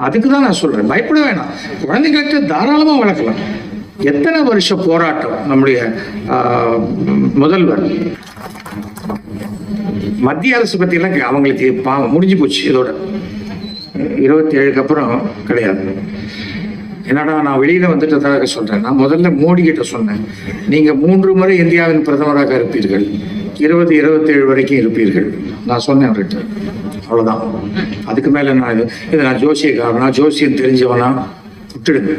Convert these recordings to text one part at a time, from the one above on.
அதுக்கு தான் நான் சொல்றேன், பயப்பட வேணாம். குழந்தைகளுக்கு தாராளமா வளர்க்கலாம். எத்தனை வருஷ போராட்டம் நம்முடைய முதல்வர். மத்திய அரசு பத்தி எல்லாம் அவங்களுக்கு முடிஞ்சு போச்சு. இதோட 27க்கு அப்புறம் கிடையாது. என்னடா நான் வெளியில வந்துட்டதாக சொல்றேன். நான் முதல்ல மோடி கிட்ட சொன்னேன், நீங்க 3 முறை இந்தியாவின் பிரதமராக இருப்பீர்கள், 2027 வரைக்கும் இருப்பீர்கள். நான் சொன்னேன் அவர்கிட்ட. அவ்வளவுதான். அதுக்கு மேல நான் இது நான் ஜோசியக்காரனா, ஜோசியம் தெரிஞ்சவனா விட்டுடுங்க.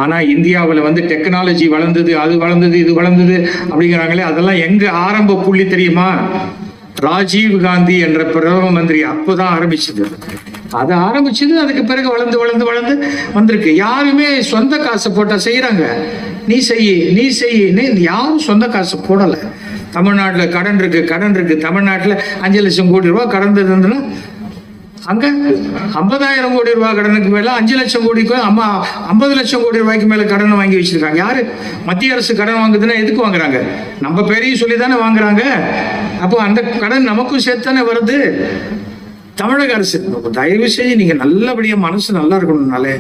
ஆனா இந்தியாவில் வந்து டெக்னாலஜி வளர்ந்தது, அது வளர்ந்தது, இது வளர்ந்தது அப்படிங்கிறாங்களே, அதெல்லாம் எங்க ஆரம்ப புள்ளி தெரியுமா? ராஜீவ் காந்தி என்ற பிரதம மந்திரி அப்போதான் ஆரம்பிச்சது. அது ஆரம்பிச்சது. அதுக்கு பிறகு வளர்ந்து வளர்ந்து வளர்ந்து வந்திருக்கு. யாருமே சொந்த காசை போட்டா செய்யறாங்க. நீ செய்ய யாரும் சொந்த காசு போடல. தமிழ்நாட்டில் கடன் இருக்கு. தமிழ்நாட்டில் 5 லட்சம் கோடி ரூபாய் கடன் இருந்ததுன்னா அங்க 50,000 கோடி ரூபாய் கடனுக்கு மேல 5 லட்சம் கோடிக்கு 50 லட்சம் கோடி ரூபாய்க்கு மேல கடன் வாங்கி வச்சிருக்காங்க. யாரு? மத்திய அரசு கடன் வாங்குதுன்னா எதுக்கு வாங்குறாங்க? நம்ம பெரிய சொல்லி தானே வாங்குறாங்க. அப்போ அந்த கடன் நமக்கும் சேர்த்து தானே வருது. தமிழக அரசு தயவு செஞ்சு நீங்க நல்லபடியா மனசு நல்லா இருக்கணும்னாலே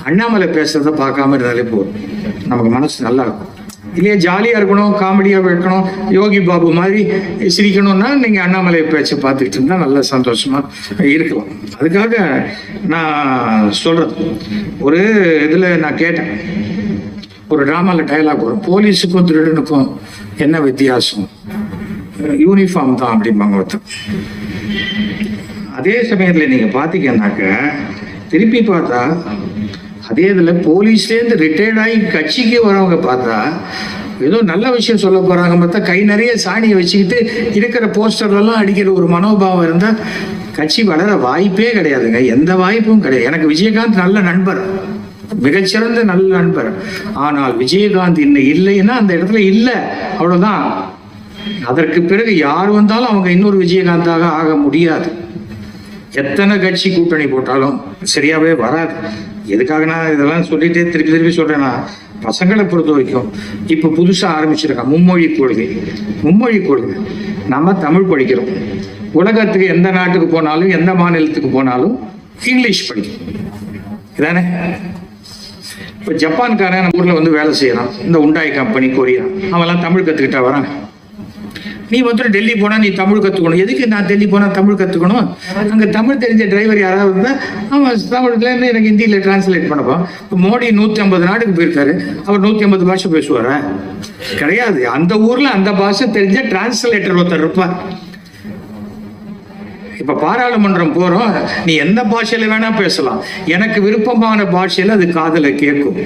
அண்ணாமலை பேசுறத பார்க்காம இருந்தாலே போதும். நமக்கு மனசு நல்லா இருக்கும். இல்லையா ஜாலியா இருக்கணும், காமெடியா இருக்கணும், யோகி பாபு மாதிரி சிரிக்கணும்னா நீங்க அண்ணாமலை பேச்சை பார்த்துக்கிட்டு இருந்தா நல்ல சந்தோஷமா இருக்கலாம். அதுக்காக நான் சொல்றது, ஒரு இதுல நான் கேட்டேன், ஒரு டிராமால டயலாக் வரும், போலீஸுக்கும் திருடனுக்கும் என்ன வித்தியாசம்? யூனிஃபார்ம் தான் அப்படிம்பாங்க ஒருத்தர். அதே சமயத்துல நீங்க பாத்தீங்கன்னாக்க திருப்பி பார்த்தா அதே இதுல போலீஸ்லேருந்து ரிட்டையர்ட் ஆகி கட்சிக்கு வரவங்க பார்த்தா ஏதோ நல்ல விஷயம் சொல்ல போறாங்க பார்த்தா கை நிறைய சாணியை வச்சுக்கிட்டு இருக்கிற போஸ்டர்லாம் அடிக்கிற ஒரு மனோபாவம் இருந்தா கட்சி வளர வாய்ப்பே கிடையாதுங்க. எந்த வாய்ப்பும் கிடையாது. எனக்கு விஜயகாந்த் நல்ல நண்பர், மிகச்சிறந்த நல்ல நண்பர். ஆனால் விஜயகாந்த் இன்னும் இல்லைன்னா அந்த இடத்துல இல்லை, அவ்வளவுதான். அதற்கு பிறகு யார் வந்தாலும் அவங்க இன்னொரு விஜயகாந்தாக ஆக முடியாது. எத்தனை கட்சி கூட்டணி போட்டாலும் சரியாவே வராது. எதுக்காக நான் இதெல்லாம் சொல்லிட்டே திருப்பி சொல்றேன்னா, பசங்களை பொறுத்த வரைக்கும் இப்ப புதுசா ஆரம்பிச்சிருக்கான் மும்மொழி கொள்கை. நம்ம தமிழ் படிக்கிறோம். உலகத்துக்கு எந்த நாட்டுக்கு போனாலும் எந்த மாநிலத்துக்கு போனாலும் இங்கிலீஷ் படிக்கிறோம். இதானே? இப்ப ஜப்பான்காரன் நம்ம ஊர்ல வந்து வேலை செய்யறான், இந்த உண்டாய் கம்பெனி, கொரியா, அவெல்லாம் தமிழ் கத்துக்கிட்டா வராங்க. நீ வந்துட்டு டெல்லி போனா நீ தமிழ் கத்துக்கணும். எதுக்கு நான் டெல்லி போனா தமிழ் கத்துக்கணும்? அங்க தமிழ் தெரிஞ்ச டிரைவர் யாராவது இருந்தா அவன் தமிழ்ல இருந்து எனக்கு ஹிந்தியில டிரான்ஸ்லேட் பண்ணப்போம். இப்போ மோடி 150 நாடுக்கு போயிருக்காரு, அவர் 150 பாஷை பேசுவாரா? கிடையாது. அந்த ஊர்ல அந்த பாஷை தெரிஞ்ச டிரான்ஸ்லேட்டர் ஒருத்தர் இருப்பார். இப்ப பாராளுமன்றம் போறோம், நீ எந்த பாஷையில வேணா பேசலாம், எனக்கு விருப்பமான பாஷையில அது காதுல கேட்கும்.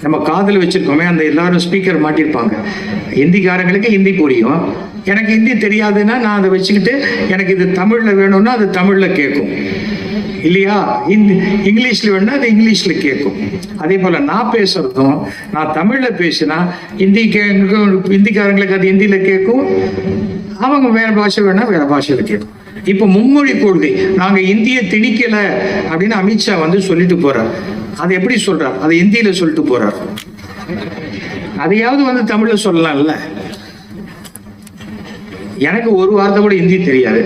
நம்ம காதல் வச்சிருக்கோமே, அந்த எல்லாரும் ஸ்பீக்கர் மாட்டிருப்பாங்க. ஹிந்திக்காரங்களுக்கு ஹிந்தி புரியும், எனக்கு ஹிந்தி தெரியாதுன்னா நான் அதை வச்சுக்கிட்டு எனக்கு இது தமிழ்ல வேணும்னா அது தமிழ்ல கேட்கும் இல்லையா? இங்கிலீஷ்ல வேணும்னா அது இங்கிலீஷ்ல கேட்கும். அதே போல நான் பேசுறதும், நான் தமிழ்ல பேசினா ஹிந்திக்காரங்களுக்கு அது ஹிந்தியில கேட்கும், அவங்க வேற பாஷை வேணா வேற பாஷையில கேட்கும். இப்ப மும்மொழி கொள்கை, நாங்க இந்திய திணிக்கல அப்படின்னு அமித்ஷா வந்து சொல்லிட்டு போறார். அது எப்படி சொல்றார்? அதை இந்தியில சொல்லிட்டு போறார். அதையாவது வந்து தமிழ்ல சொல்லலாம்ல. எனக்கு ஒரு வார்த்தை கூட ஹிந்தி தெரியாது.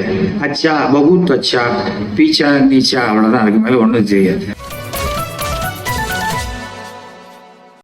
அச்சா, பகுத் அச்சா, பீச்சா, நீச்சா, அவ்வளவுதான். அதுக்கு மேல ஒண்ணும் தெரியாது.